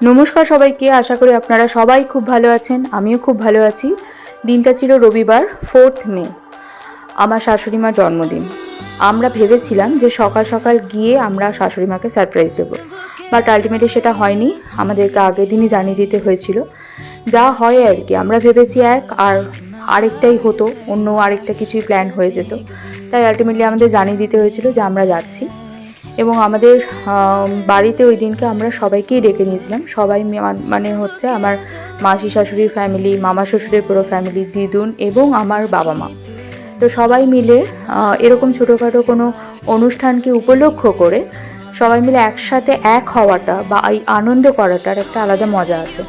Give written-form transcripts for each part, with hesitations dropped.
নমস্কার সবাইকে, আশা করি আপনারা সবাই খুব ভালো আছেন। আমিও খুব ভালো আছি। দিনটা ছিল রবিবার 4 মে, আমার শাশুড়ি মার জন্মদিন। আমরা ভেবেছিলাম যে সকাল সকাল গিয়ে আমরা শাশুড়ি মাকে সারপ্রাইজ দেবো, বাট আলটিমেটলি সেটা হয়নি। আমাদেরকে আগের দিনই জানিয়ে দিতে হয়েছিল। যা হয় আর কি, আমরা ভেবেছি আর আরেকটাই হতো, অন্য আরেকটা কিছুই প্ল্যান হয়ে যেত। তাই আলটিমেটলি আমাদের জানিয়ে দিতে হয়েছিল যে আমরা যাচ্ছি। এবং আমাদের বাড়িতে ওই দিনকে আমরা সবাইকেই ডেকে নিয়েছিলাম। সবাই মানে হচ্ছে আমার মাসি শাশুড়ির ফ্যামিলি, মামা শ্বশুরের পুরো ফ্যামিলি, দিদুন এবং আমার বাবা মা। তো সবাই মিলে এরকম ছোটোখাটো কোনো অনুষ্ঠানকে উপলক্ষ করে সবাই মিলে একসাথে এক হওয়াটা বা এই আনন্দ করাটার একটা আলাদা মজা আছে।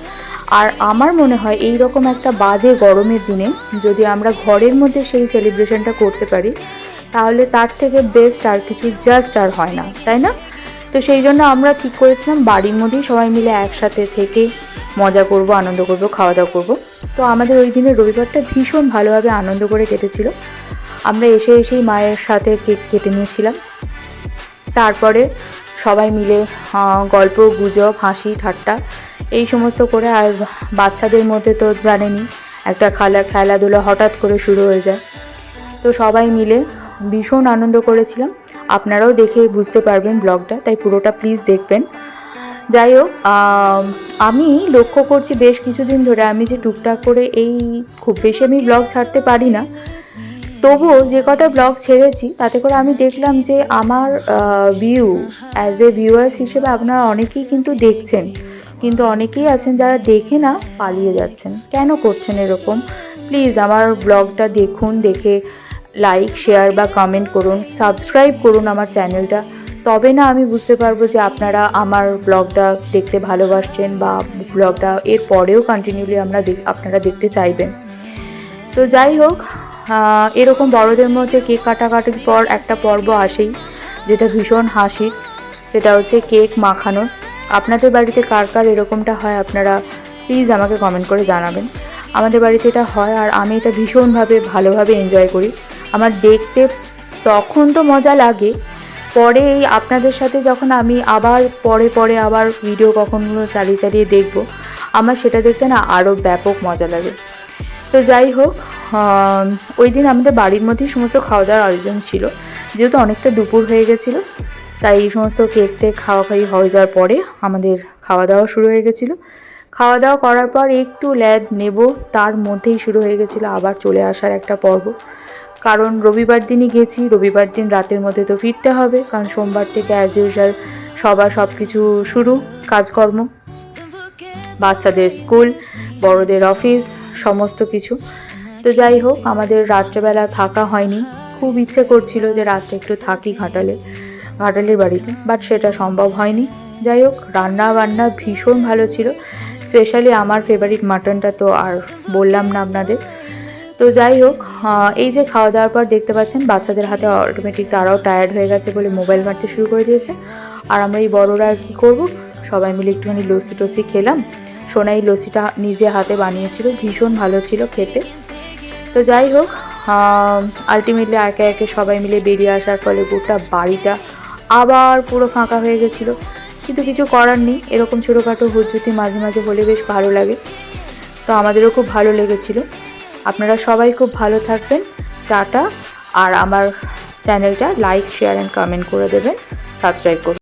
আর আমার মনে হয় এই রকম একটা বাজে গরমের দিনে যদি আমরা ঘরের মধ্যে সেই সেলিব্রেশনটা করতে পারি, তাহলে তার থেকে বেস্ট আর কিছু জাস্ট আর হয় না, তাই না? তো সেই জন্য আমরা ঠিক করেছিলাম বাড়ির মধ্যেই সবাই মিলে একসাথে থেকে মজা করব, আনন্দ করব, খাওয়া দাওয়া করব। তো আমাদের ওই দিনের রবিবারটা ভীষণ ভালোভাবে আনন্দ করে কেটেছিল। আমরা এসেই মায়ের সাথে কেক কেটে নিয়েছিলাম। তারপরে সবাই মিলে গল্প গুজব, হাসি ঠাট্টা এই সমস্ত করে। আর বাচ্চাদের মধ্যে তো জানেনই, একটা খেলাধুলা হঠাৎ করে শুরু হয়ে যায়। তো সবাই মিলে ভীষণ আনন্দ করেছিলাম। আপনারাও দেখে বুঝতে পারবেন ব্লগটা, তাই পুরোটা প্লিজ দেখবেন। যাই হোক, আমি লক্ষ্য করছি বেশ কিছুদিন ধরে আমি যে টুকটাক করে খুব বেশি আমি ব্লগ ছাড়তে পারি না, তবুও যে কটা ব্লগ ছেড়েছি তাতে করে আমি দেখলাম যে আমার ভিউ অ্যাজ এ ভিউয়ার্স হিসেবে আপনারা অনেকেই কিন্তু দেখছেন, কিন্তু অনেকেই আছেন যারা দেখে না পালিয়ে যাচ্ছেন। কেন করছেন এরকম? প্লিজ আমার ব্লগটা দেখুন, দেখে লাইক, শেয়ার বা কমেন্ট করুন, সাবস্ক্রাইব করুন আমার চ্যানেলটা। তবে না আমি বুঝতে পারবো যে আপনারা আমার ব্লগটা দেখতে ভালোবাসছেন বা ব্লগটা এর পরেও কন্টিনিউলি আপনারা দেখতে চাইবেন। তো যাই হোক, এরকম বড়দের মধ্যে কেক কাটাকাটির পর একটা পর্ব আসেই, যেটা ভীষণ হাসির। সেটা হচ্ছে কেক মাখানো। আপনাদের বাড়িতে কার কার এরকমটা হয় আপনারা প্লিজ আমাকে কমেন্ট করে জানাবেন। আমাদের বাড়িতে এটা হয় আর আমি এটা ভীষণভাবে ভালোভাবে এনজয় করি। আমার দেখতে তখন তো মজা লাগে, পরে এই আপনাদের সাথে যখন আমি আবার পরে আবার ভিডিও কখনো চালিয়ে দেখব, আমার সেটা দেখতে না আরও ব্যাপক মজা লাগে। তো যাই হোক, ওই দিন আমাদের বাড়ির মধ্যেই সমস্ত খাওয়া দাওয়ার আয়োজন ছিল। যেহেতু অনেকটা দুপুর হয়ে গেছিলো, তাই এই সমস্ত কেক টেক খাওয়াখাওয়ি হয়ে যাওয়ার পরে আমাদের খাওয়া দাওয়া শুরু হয়ে গেছিলো। খাওয়া দাওয়া করার পর একটু ল্যাদ নেব, তার মধ্যেই শুরু হয়ে গেছিলো আবার চলে আসার একটা পর্ব। কারণ রবিবার দিনই গেছি, রবিবার দিন রাতের মধ্যে তো ফিরতে হবে, কারণ সোমবার থেকে অ্যাজ ইউজুয়াল সব কিছু শুরু, কাজকর্ম, বাচ্চাদের স্কুল, বড়দের অফিস, সমস্ত কিছু। তো যাই হোক, আমাদের রাত্রেবেলা থাকা হয়নি। খুব ইচ্ছে করছিল যে রাত্রে একটু থাকি ঘাটালের বাড়িতে, বাট সেটা সম্ভব হয়নি। যাই হোক, রান্না বান্না ভীষণ ভালো ছিল। স্পেশালি আমার ফেভারিট মাটনটা তো আর বললাম না আপনাদের। তো যাই হোক, এই যে খাওয়া দাওয়ার পর দেখতে পাচ্ছেন বাচ্চাদের হাতে অটোমেটিক তারাও টায়ার্ড হয়ে গেছে বলে মোবাইল মারতে শুরু করে দিয়েছে। আর আমরা এই বড়রা আর কী করবো, সবাই মিলে একটুখানি লস্যি টস্যি খেলাম। সোনাই লস্যিটা নিজে হাতে বানিয়েছিল, ভীষণ ভালো ছিল খেতে। তো যাই হোক, আলটিমেটলি একে একে সবাই মিলে বেরিয়ে আসার ফলে গোটা বাড়িটা আবার পুরো ফাঁকা হয়ে গেছিলো। কিন্তু কিছু করার নেই, এরকম ছোটোখাটো হুজ্জুতি মাঝে মাঝে হলে বেশ ভালো লাগে। তো আমাদেরও খুব ভালো লেগেছিলো। আপনারা সবাই খুব ভালো থাকবেন, টাটা। আর আমার চ্যানেলটা লাইক, শেয়ার অ্যান্ড কমেন্ট করে দেবেন, সাবস্ক্রাইব করুন।